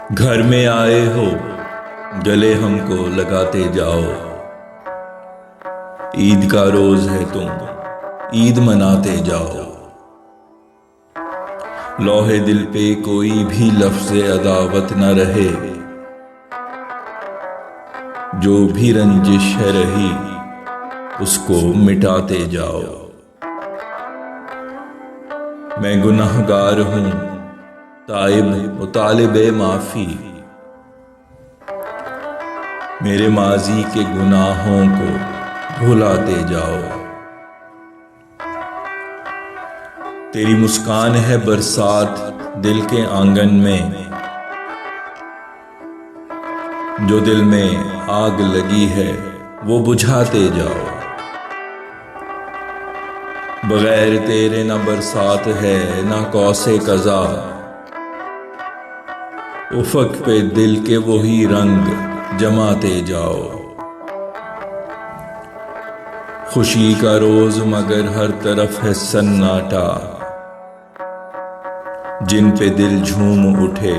گھر میں آئے ہو گلے ہم کو لگاتے جاؤ، عید کا روز ہے تم عید مناتے جاؤ۔ لوح دل پہ کوئی بھی لفظ عداوت نہ رہے، جو بھی رنجش ہے رہی اس کو مٹاتے جاؤ۔ میں گنہگار ہوں تائب و طالب معافی، میرے ماضی کے گناہوں کو بھلاتے جاؤ۔ تیری مسکان ہے برسات دل کے آنگن میں، جو دل میں آگ لگی ہے وہ بجھاتے جاؤ۔ بغیر تیرے نہ برسات ہے نہ قوس قزح، افق پہ دل کے وہی رنگ جماتے جاؤ۔ خوشی کا روز مگر ہر طرف ہے سناٹا، جن پہ دل جھوم اٹھے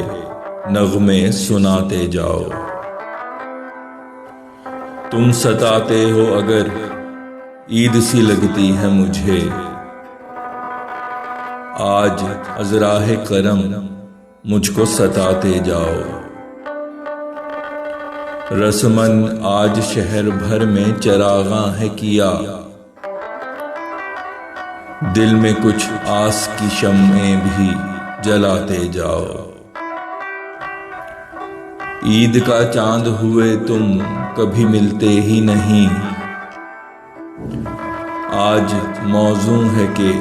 نغمے سناتے جاؤ۔ تم ستاتے ہو اگر عید سی لگتی ہے مجھے، آج از راہ کرم مجھ کو ستاتے جاؤ۔ رسمن آج شہر بھر میں چراغاں ہے کیا، دل میں کچھ آس کی شمعیں بھی جلاتے جاؤ۔ عید کا چاند ہوئے تم کبھی ملتے ہی نہیں، آج موزوں ہے کہ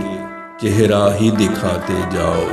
چہرہ ہی دکھاتے جاؤ۔